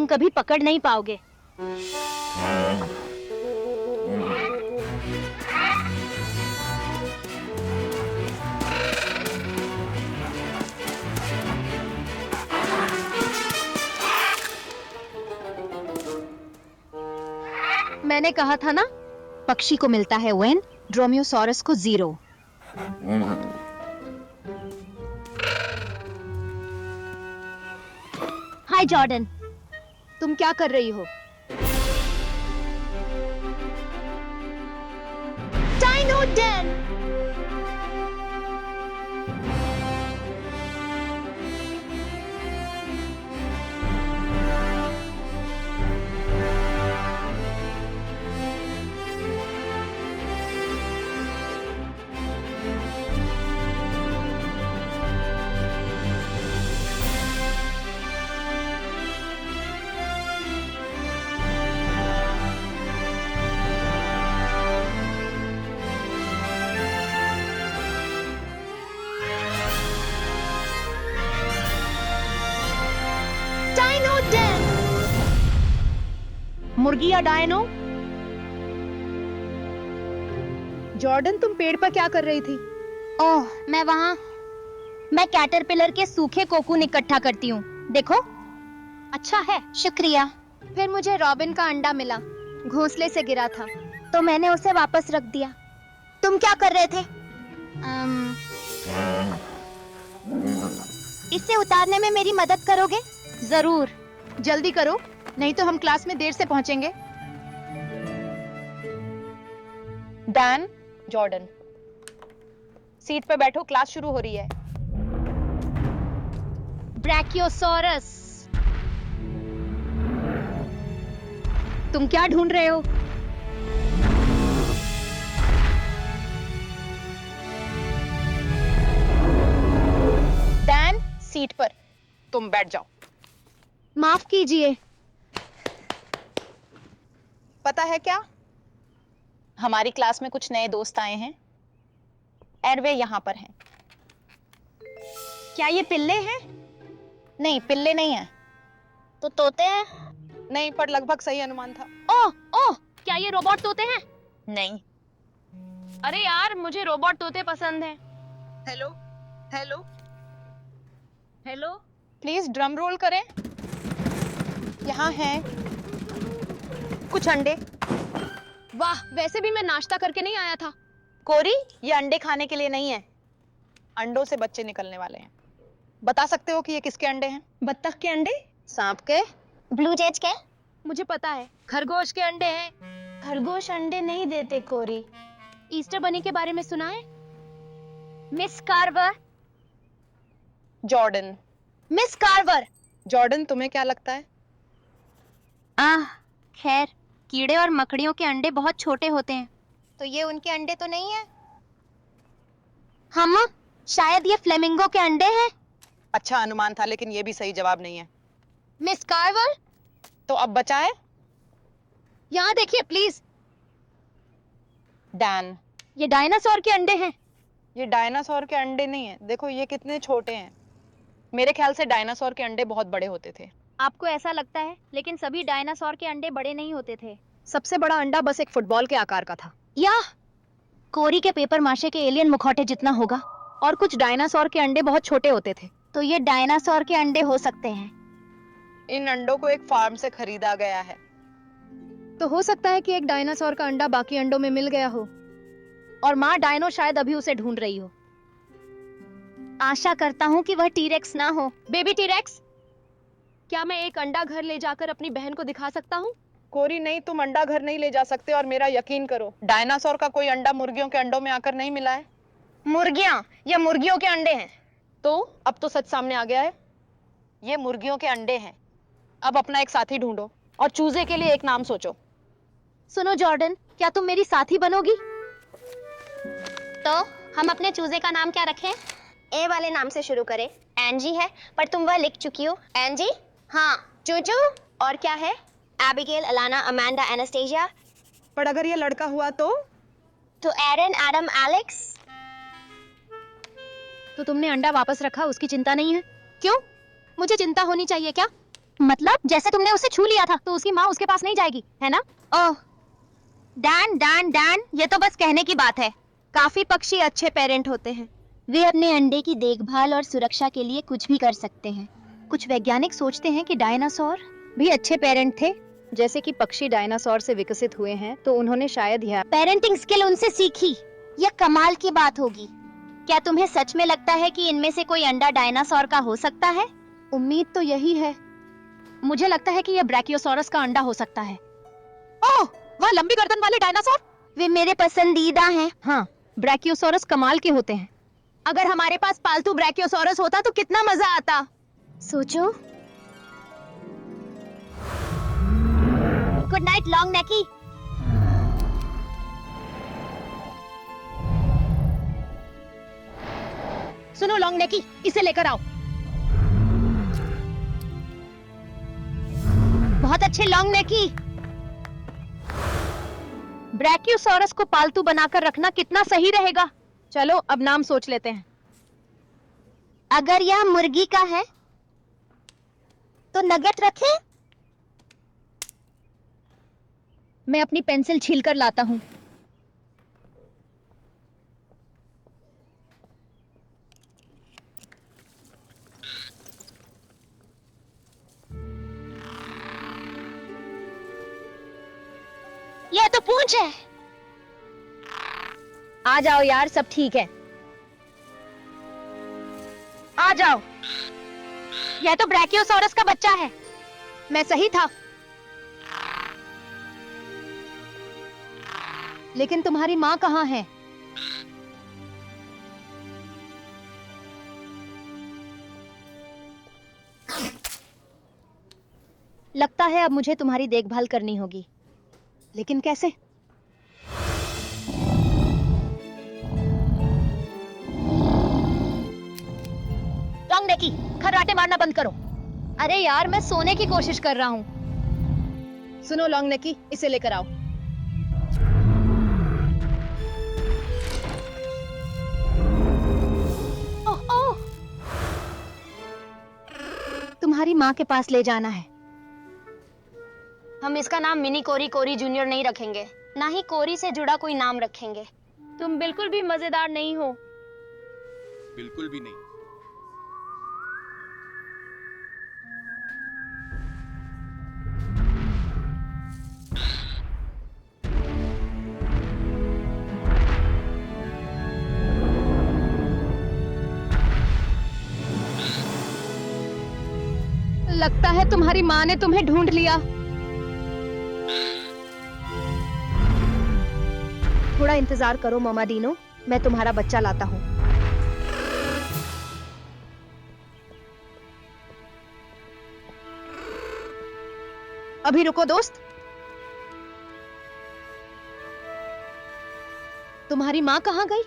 तुम कभी पकड़ नहीं पाओगे। मैंने कहा था ना, पक्षी को मिलता है 1, ड्रोमियोसॉरस को 0। हाय जॉर्डन, तुम क्या कर रही हो? Dino den! Dino den! मुर्गी या डायनो? जॉर्डन, तुम पेड़ पर क्या कर रही थी? ओह, मैं कैटरपिलर के सूखे कोकून इकट्ठा करती हूँ। देखो। अच्छा है, शुक्रिया। फिर मुझे रॉबिन का अंडा मिला, घोंसले से गिरा था, तो मैंने उसे वापस रख दिया। तुम क्या कर रहे थे? इसे उतारने में मेरी मदद करोगे? जरूर। जल्दी करो, नहीं तो हम क्लास में देर से पहुंचेंगे। डैन, जॉर्डन, सीट पे बैठो, क्लास शुरू हो रही है। ब्रैकियोसॉरस। तुम क्या ढूंढ रहे हो? डैन, सीट पर। तुम बैठ जाओ। माफ कीजिए। पता है क्या, हमारी क्लास में कुछ नए दोस्त आए हैं और वे यहाँ पर हैं। क्या ये पिल्ले हैं? नहीं, पिल्ले नहीं हैं। तो तोते हैं? नहीं, पर लगभग सही अनुमान था। ओह ओह, क्या ये रोबोट तोते हैं? नहीं। अरे यार, मुझे रोबोट तोते पसंद हैं। Hello, hello, hello. Please drum roll करें। यहाँ हैं कुछ अंडे। वाह, वैसे भी मैं नाश्ता करके नहीं आया था। कोरी, ये अंडे खाने के लिए नहीं है। अंडों से बच्चे निकलने वाले हैं। बता सकते हो कि ये किसके अंडे हैं? बत्तख के अंडे? सांप के? ब्लू जेज के? मुझे पता है, खरगोश के अंडे हैं। खरगोश अंडे नहीं देते कोरी। ईस्टर बनी के बारे में सुना है? Miss Carver. Jordan. Miss Carver. Jordan, तुम्हें क्या लगता है? खैर, कीड़े और मकड़ियों के अंडे बहुत छोटे होते हैं, तो ये उनके अंडे तो नहीं है। हम शायद ये फ्लेमिंगो के अंडे हैं। अच्छा अनुमान था, लेकिन ये भी सही जवाब नहीं है। मिस कार्वर, तो अब बचा है यहाँ देखिए प्लीज। डैन। ये डायनासोर के अंडे हैं। ये डायनासोर के अंडे नहीं है। देखो ये कितने छोटे हैं। मेरे ख्याल से डायनासोर के अंडे बहुत बड़े होते थे। आपको ऐसा लगता है, लेकिन सभी डायनासोर के अंडे बड़े नहीं होते थे। सबसे बड़ा अंडा बस एक फुटबॉल के आकार का था। या कोरी के पेपर माशे के एलियन मुखौटे जितना होगा। और कुछ डायनासोर के अंडे बहुत छोटे होते थे। तो ये डायनासोर के अंडे हो सकते हैं। इन अंडों को एक फार्म से खरीदा गया है। तो हो सकता है कि एक डायनासोर का अंडा बाकी अंडों में मिल गया हो, और माँ डायनो शायद अभी उसे ढूंढ रही हो। आशा करता हूँ कि वह टीरेक्स ना हो। बेबी टीरेक्स, क्या मैं एक अंडा घर ले जाकर अपनी बहन को दिखा सकता हूँ? कोरी नहीं, तुम अंडा घर नहीं ले जा सकते, और मेरा यकीन करो, डायनासोर का कोई अंडा मुर्गियों के अंडों में आकर नहीं मिला है। मुर्गियाँ या मुर्गियों के अंडे हैं? तो अब तो सच सामने आ गया है। ये मुर्गियों के अंडे हैं। अब अपना एक साथी ढूंढो और चूजे के लिए एक नाम सोचो। सुनो जॉर्डन, क्या तुम मेरी साथी बनोगी? तो हम अपने चूजे का नाम क्या रखें? ए वाले नाम से शुरू करें। एंजी है, पर तुम वह लिख चुकी हो। एंजी? हाँ। चूचू? और क्या है? Abigail, Alana, Amanda, Anastasia. पर अगर ये लड़का हुआ तो एरन, एडम, एलेक्स। तो तुमने अंडा वापस रखा, उसकी चिंता नहीं है? क्यों? मुझे चिंता होनी चाहिए क्या? मतलब जैसे तुमने उसे छू लिया था तो उसकी माँ उसके पास नहीं जाएगी, है ना? ओह, डैन डैन डैन, ये तो बस कहने की बात है। काफी पक्षी अच्छे पेरेंट होते हैं। वे अपने अंडे की देखभाल और सुरक्षा के लिए कुछ भी कर सकते हैं। कुछ वैज्ञानिक सोचते हैं कि डायनासोर भी अच्छे पेरेंट थे। जैसे कि पक्षी डायनासोर से विकसित हुए हैं तो उन्होंने शायद यह पेरेंटिंग स्किल उनसे सीखी। यह कमाल की बात होगी। क्या तुम्हें सच में लगता है कि इनमें से कोई अंडा डायनासोर का हो सकता है? उम्मीद तो यही है। मुझे लगता है कि यह ब्रैकियोसॉरस का अंडा हो सकता है। ओह, वह लंबी गर्दन वाले डायनासोर। वे मेरे पसंदीदा हैं। हाँ, ब्रैकियोसॉरस कमाल के होते हैं। अगर हमारे पास पालतू ब्रैकियोसॉरस होता तो कितना मजा आता। सोचो। गुड नाइट लॉन्ग नेकी। सुनो लॉन्ग नेकी, इसे लेकर आओ। बहुत अच्छे लॉन्ग नेकी। ब्रैकियोसॉरस को पालतू बनाकर रखना कितना सही रहेगा। चलो अब नाम सोच लेते हैं। अगर यह मुर्गी का है तो नगेट रखें? मैं अपनी पेंसिल छीलकर लाता हूँ। यह तो पूंछ है। आ जाओ यार, सब ठीक है। आ जाओ। यह तो ब्रैकियोसॉरस का बच्चा है। मैं सही था। लेकिन तुम्हारी माँ कहाँ है? लगता है अब मुझे तुम्हारी देखभाल करनी होगी। लेकिन कैसे? लॉन्ग नेकी, खर्राटे मारना बंद करो। अरे यार, मैं सोने की कोशिश कर रहा हूँ। सुनो लॉन्ग नेकी, इसे लेकर आओ। ओह ओह, तुम्हारी माँ के पास ले जाना है। हम इसका नाम मिनी कोरी कोरी जूनियर नहीं रखेंगे, ना ही कोरी से जुड़ा कोई नाम रखेंगे। तुम बिल्कुल भी मजेदार नहीं हो। बिल्कुल भी नहीं। लगता है तुम्हारी माँ ने तुम्हें ढूंढ लिया। थोड़ा इंतजार करो ममाडीनो, मैं तुम्हारा बच्चा लाता हूँ। अभी रुको दोस्त। तुम्हारी माँ कहाँ गई?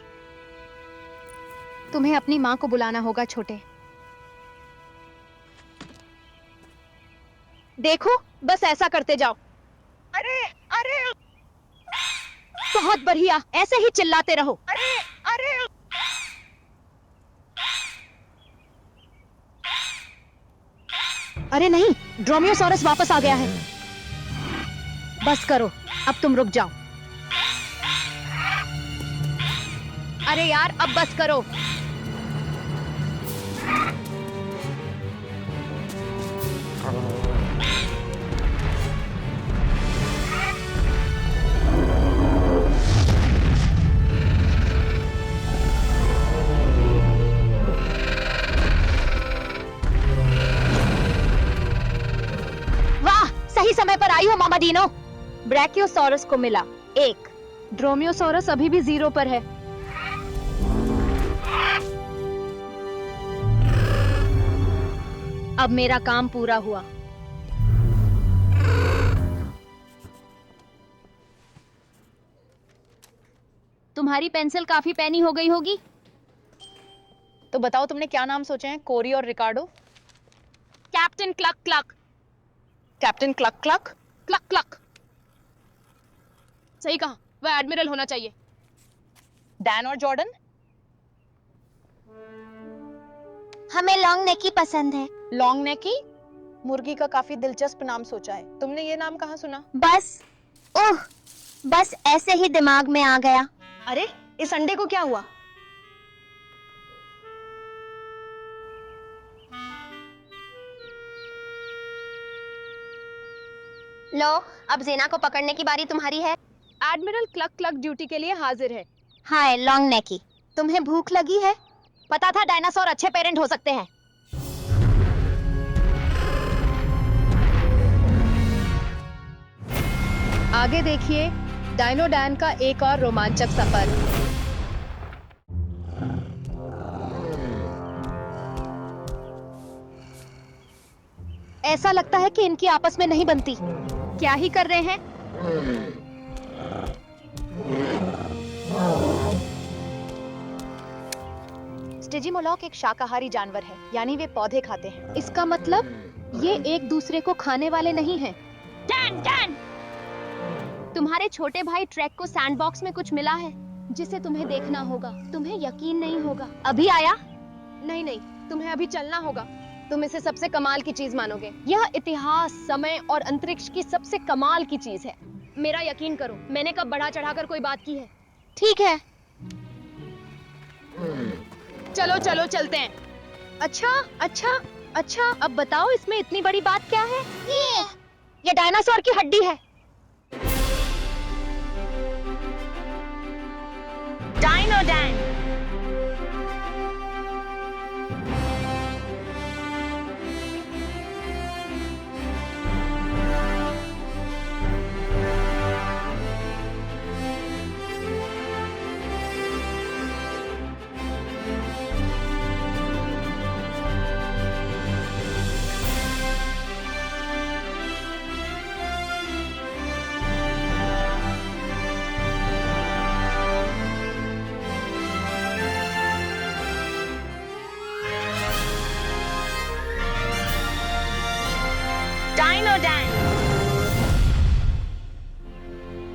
तुम्हें अपनी माँ को बुलाना होगा छोटे। देखो, बस ऐसा करते जाओ। अरे अरे बहुत बढ़िया, ऐसे ही चिल्लाते रहो। अरे अरे अरे नहीं, ड्रोमियोसॉरस वापस आ गया है। बस करो, अब तुम रुक जाओ। अरे यार, अब बस करो। वाह, सही समय पर आई हो मामाडीनो। ब्रैकियोसॉरस को मिला 1। ड्रोमियोसॉरस अभी भी 0 पर है। अब मेरा काम पूरा हुआ। तुम्हारी पेंसिल काफी पैनी हो गई होगी। तो बताओ तुमने क्या नाम सोचे हैं, कोरी और Ricardo? Captain cluck cluck. Captain cluck cluck. Cluck cluck. सही कहा, वह एडमिरल होना चाहिए। डैन और जॉर्डन? हमें लॉन्ग नेकी पसंद है। लॉन्ग नेकी? मुर्गी का काफी दिलचस्प नाम सोचा है। तुमने ये नाम कहाँ सुना? बस ओह बस ऐसे ही दिमाग में आ गया। अरे इस अंडे को क्या हुआ? लो अब जेना को पकड़ने की बारी तुम्हारी है। एडमिरल क्लक क्लक ड्यूटी के लिए हाजिर है। हाय लॉन्ग नेकी, तुम्हें भूख लगी है? पता था डायनासोर अच्छे पेरेंट हो सकते हैं। आगे देखिए डायनो डैन का एक और रोमांचक सफर। ऐसा लगता है कि इनकी आपस में नहीं बनती। क्या ही कर रहे हैं? स्टेजिमोलॉक एक शाकाहारी जानवर है, यानी वे पौधे खाते हैं। इसका मतलब ये एक दूसरे को खाने वाले नहीं हैं। डैन डैन, तुम्हारे छोटे भाई ट्रैक को सैंडबॉक्स में कुछ मिला है जिसे तुम्हें देखना होगा। तुम्हें यकीन नहीं होगा। अभी आया? नहीं नहीं, तुम्हें अभी चलना होगा। तुम इसे सबसे कमाल की चीज मानोगे। यह इतिहास, समय और अंतरिक्ष की सबसे कमाल की चीज है। मेरा यकीन करो, मैंने कब बढ़ा चढ़ाकर कोई बात की है? ठीक है। चलो चलो चलते हैं। अच्छा अच्छा अच्छा, अब बताओ इसमें इतनी बड़ी बात क्या है? ये डायनासोर की हड्डी है। डायनोडैन। डायनोडैन।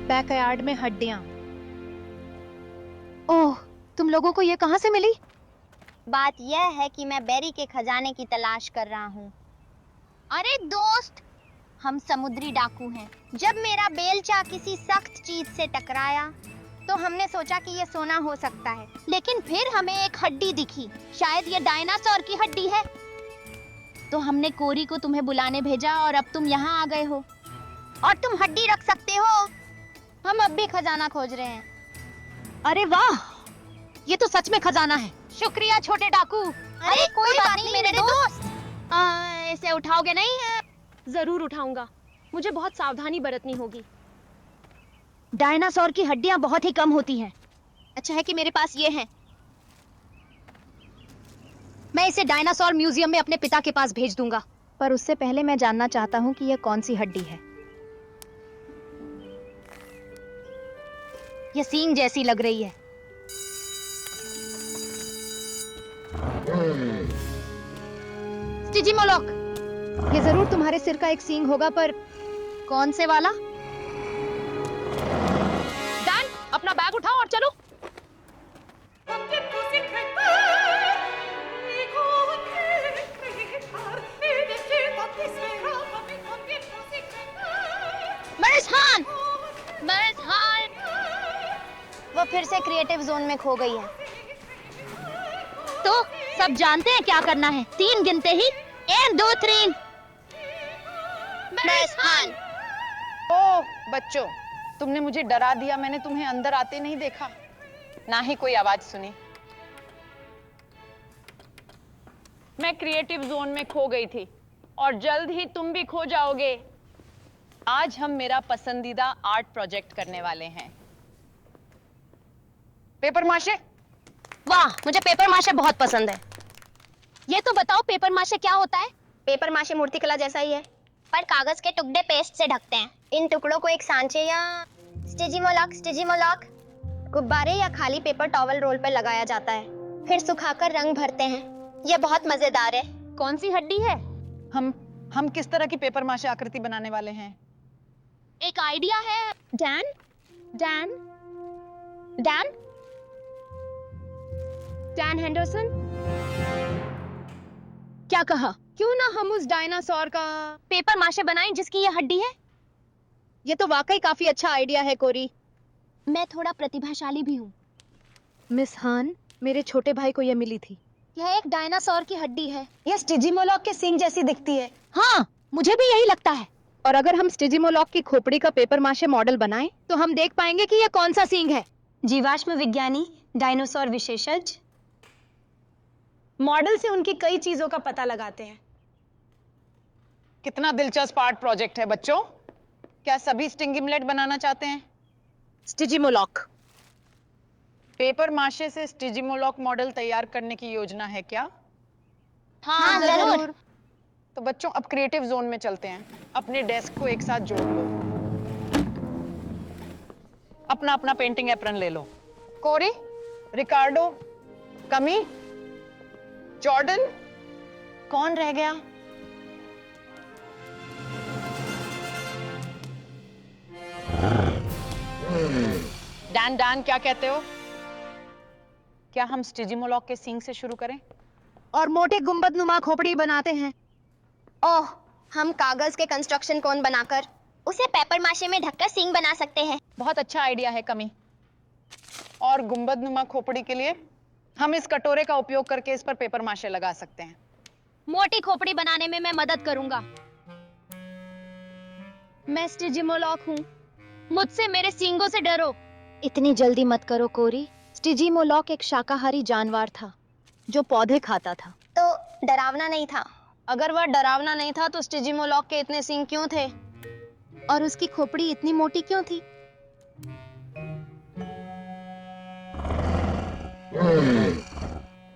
बैकयार्ड में हड्डियां। ओह, तुम लोगों को ये कहां से मिली? बात यह है कि मैं बेरी के खजाने की तलाश कर रहा हूँ। अरे दोस्त, हम समुद्री डाकू हैं। जब मेरा बेलचा किसी सख्त चीज से टकराया तो हमने सोचा कि ये सोना हो सकता है, लेकिन फिर हमें एक हड्डी दिखी। शायद ये डायनासोर की हड्डी है। तो हमने कोरी को तुम्हें बुलाने भेजा और अब तुम यहाँ आ गए हो और तुम हड्डी रख सकते हो। हम अब भी खजाना खोज रहे हैं। अरे वाह, ये तो सच में खजाना है। शुक्रिया छोटे डाकू। अरे कोई बात नहीं मेरे दोस्त। इसे उठाओगे नहीं? जरूर उठाऊंगा। मुझे बहुत सावधानी बरतनी होगी। डायनासोर की हड्डियां बहुत ही कम होती हैं। अच्छा है कि मेरे पास ये हैं। मैं इसे डायनासोर म्यूजियम में अपने पिता के पास भेज दूंगा, पर उससे पहले मैं जानना चाहता हूँ कि यह कौन सी हड्डी है। यह सींग जैसी लग रही है। स्टिजिमोलॉक, ये जरूर तुम्हारे सिर का एक सींग होगा, पर कौन से वाला? डैन, अपना बैग उठाओ और चलो। वो फिर से क्रिएटिव जोन में खो गई है। तो सब जानते हैं क्या करना है। 3 गिनते ही 1 2 3। ओह बच्चों, तुमने मुझे डरा दिया। मैंने तुम्हें अंदर आते नहीं देखा, ना ही कोई आवाज सुनी। मैं क्रिएटिव जोन में खो गई थी और जल्द ही तुम भी खो जाओगे। आज हम मेरा पसंदीदा आर्ट प्रोजेक्ट करने वाले हैं। पेपर माशे। वाह, मुझे पेपर माशे बहुत पसंद है। ये तो बताओ पेपर माशे क्या होता है? पेपर माशे मूर्तिकला जैसा ही है, पर कागज के टुकड़े पेस्ट से ढकते हैं। इन टुकड़ों को एक सांचे या स्टिजिमोलॉक गुब्बारे या खाली पेपर टॉवल रोल पर लगाया जाता है, फिर सुखाकर रंग भरते हैं। यह बहुत मजेदार है। कौन सी हड्डी है? हम किस तरह की पेपर माशे आकृति बनाने वाले हैं? एक आइडिया है। Dan Dan Dan Dan Henderson, क्या कहा? क्यों ना हम उस डायनासोर का पेपर माशे बनाएं जिसकी ये हड्डी है। ये तो वाकई काफी अच्छा आइडिया है कोरी। मैं थोड़ा प्रतिभाशाली भी हूँ। मिस हान, मेरे छोटे भाई को ये मिली थी। यह एक डायनासोर की हड्डी है। ये स्टिजिमोलॉक के सींग जैसी दिखती है। हाँ, मुझे भी यही लगता है। और अगर हम स्टिजिमोलॉक की खोपड़ी का पेपर माशे मॉडल बनाएं, तो हम देख पाएंगे कि ये कौन सा सींग है। जीवाश्म विज्ञानी, डायनासोर विशेषज्ञ मॉडल से उनकी कई चीजों का पता लगाते हैं। कितना दिलचस्प आर्ट प्रोजेक्ट है बच्चों। क्या सभी स्टिंगिमलेट बनाना चाहते हैं? स्टिजिमोलॉक। पेपर माशे से स्टिजिमोलॉक मॉडल तैयार करने की योजना है क्या? हाँ, जरूर। तो बच्चों अब क्रिएटिव जोन में चलते हैं। अपने डेस्क को एक साथ जोड़ लो। अपना अपना पेंटिंग एप्रन ले लो। कोरी, रिकार्डो, कमी, जॉर्डन, कौन रह गया? डैन डैन क्या कहते हो? क्या हम स्टिजिमोलॉक के सींग से शुरू करें? और मोटे गुंबद नुमा खोपड़ी बनाते हैं। ओह, हम कागज के कंस्ट्रक्शन कोन बनाकर उसे पेपर माशे में ढककर सींग बना सकते हैं। बहुत अच्छा आइडिया है कमी। और गुंबद नुमा खोपड़ी के लिए हम इस कटोरे का उपयोग करके इस पर पेपर माशे लगा सकते हैं। मोटी खोपड़ी बनाने में मैं मदद करूंगा। मैं स्टिजिमोलॉक हूँ। मुझसे मेरे सींगों से डरो। इतनी जल्दी मत करो कोरी। स्टिजिमोलॉक एक शाकाहारी जानवर था जो पौधे खाता था। तो डरावना नहीं था। अगर वह डरावना नहीं था तो स्टिजिमोलॉक के इतने सींग क्यों थे? और उसकी खोपड़ी इतनी मोटी क्यों थी?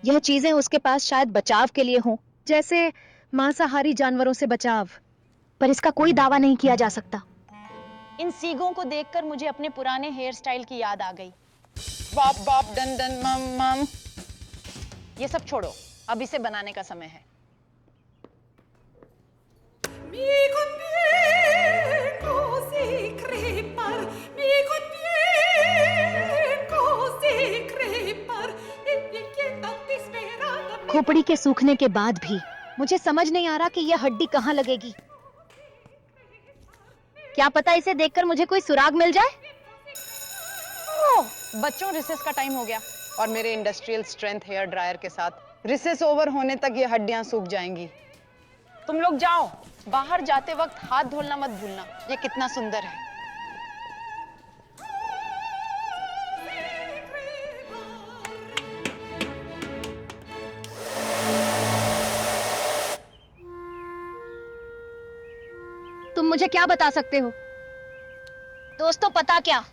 यह चीजें उसके पास शायद बचाव के लिए हों, जैसे मांसाहारी जानवरों से बचाव। पर इसका कोई दावा नहीं किया जा सकता। इन सींगों को देखकर मुझे अपने पुराने हेयर स्टाइल की याद आ गई। बॉब बॉब डन डन मम मम। ये सब छोड़ो, अब इसे बनाने का समय है। Mi conviene così crepar, mi conviene così crepar, e quieta disperata. खोपड़ी के सूखने के बाद भी मुझे समझ नहीं आ रहा कि यह हड्डी कहाँ लगेगी। क्या पता इसे देखकर मुझे कोई सुराग मिल जाए? ओह, बच्चों रिसेस का टाइम हो गया और मेरे इंडस्ट्रियल स्ट्रेंथ हेयर ड्रायर के साथ रिसेस ओवर होने तक ये हड्डियां सूख जाएंगी। तुम लोग जाओ, बाहर जाते वक्त हाथ धोना मत भूलना। ये कितना सुंदर है। तुम मुझे क्या बता सकते हो? दोस्तों पता क्या,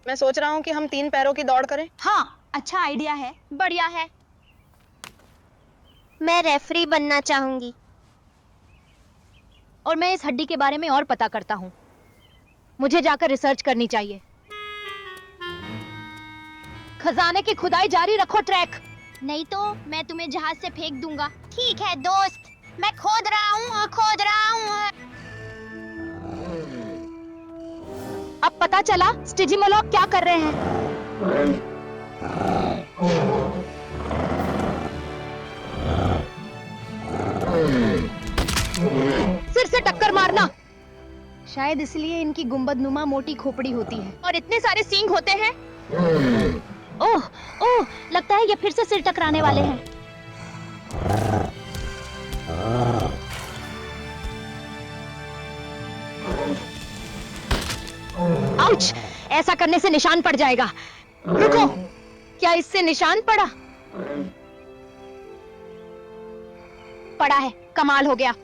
मैं सोच रहा हूँ कि हम 3 पैरों की दौड़ करें। हाँ, अच्छा आइडिया है। बढ़िया है। मैं रेफरी बनना चाहूंगी। और मैं इस हड्डी के बारे में और पता करता हूँ। मुझे जाकर रिसर्च करनी चाहिए। खजाने की खुदाई जारी रखो ट्रैक। नहीं तो मैं तुम्हें जहाज से फेंक दूंगा। ठीक है दोस्त, मैं खोद रहा हूँ, खोद रहा हूँ। अब पता चला स्टिजिमोलॉक क्या कर रहे हैं। सिर से टक्कर मारना। शायद इसलिए इनकी गुंबदनुमा मोटी खोपड़ी होती है और इतने सारे सींग होते हैं। ओह, ओह, लगता है ये फिर से सिर टकराने वाले हैं। आउच! ऐसा करने से निशान पड़ जाएगा। रुको, क्या इससे निशान पड़ा? पड़ा है। कमाल हो गया।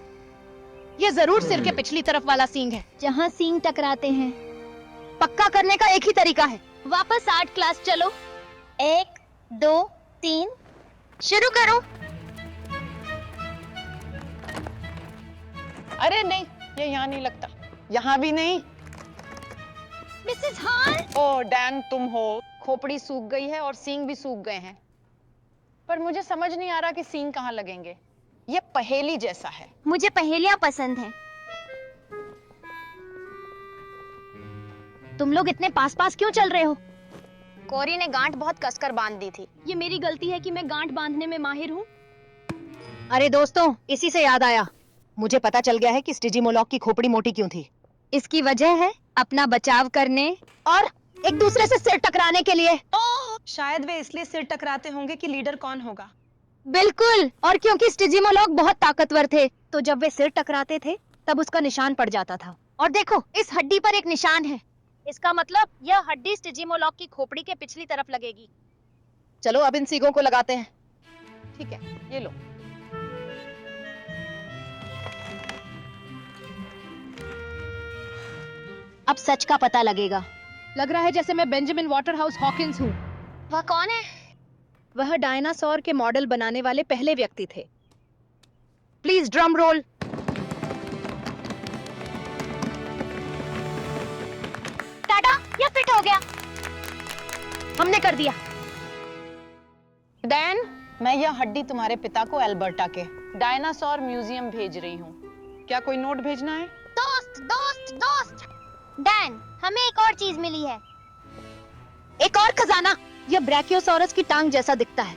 ये जरूर सिर के पिछली तरफ वाला सींग है। जहाँ सींग टकराते हैं। पक्का करने का एक ही तरीका है। वापस आर्ट क्लास चलो। 1 2 3 शुरू करो। अरे नहीं, ये यहाँ नहीं लगता। यहाँ भी नहीं। मिसेस हान, ओह डैन, तुम हो। खोपड़ी सूख गई है और सींग भी सूख गए हैं, पर मुझे समझ नहीं आ रहा कि सींग कहाँ लगेंगे। ये पहेली जैसा है। मुझे पहेलियां पसंद हैं। तुम लोग इतने पास पास क्यों चल रहे हो? कोरी ने गांठ बहुत कसकर बांध दी थी। ये मेरी गलती है कि मैं गांठ बांधने में माहिर हूँ। अरे दोस्तों, इसी से याद आया, मुझे पता चल गया है कि स्टिजीमोलॉक की खोपड़ी मोटी क्यों थी। इसकी वजह है अपना बचाव करने और एक दूसरे से सिर टकराने के लिए। शायद वे इसलिए सिर टकराते होंगे कि लीडर कौन होगा। बिल्कुल, और क्योंकि स्टिजीमोलॉक बहुत ताकतवर थे, तो जब वे सिर टकराते थे तब उसका निशान पड़ जाता था। और देखो, इस हड्डी पर एक निशान है। इसका मतलब यह हड्डी स्टिजीमोलॉक की खोपड़ी के पिछली तरफ लगेगी। चलो अब इन सीगों को लगाते हैं। ठीक है, ये लो। अब सच का पता लगेगा। लग रहा है जैसे मैं बेंजामिन वाटरहाउस हॉकिंस हूँ। वह कौन है? वह डायनासोर के मॉडल बनाने वाले पहले व्यक्ति थे। Please drum roll. टाटा, यह फिट हो गया। हमने कर दिया। डैन, मैं यह हड्डी तुम्हारे पिता को एल्बर्टा के डायनासोर म्यूजियम भेज रही हूँ। क्या कोई नोट भेजना है? दोस्त दोस्त दोस्त। डैन, हमें एक और चीज मिली है। एक और खजाना। यह ब्रैकियोसॉरस की टांग जैसा दिखता है,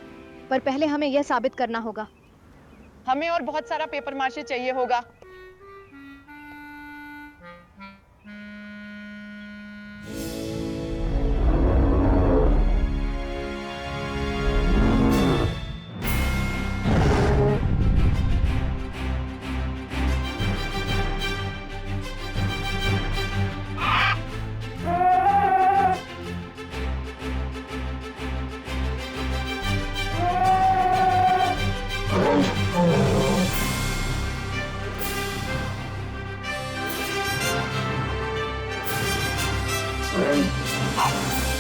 पर पहले हमें यह साबित करना होगा। हमें और बहुत सारा पेपर माशे चाहिए होगा। Ah!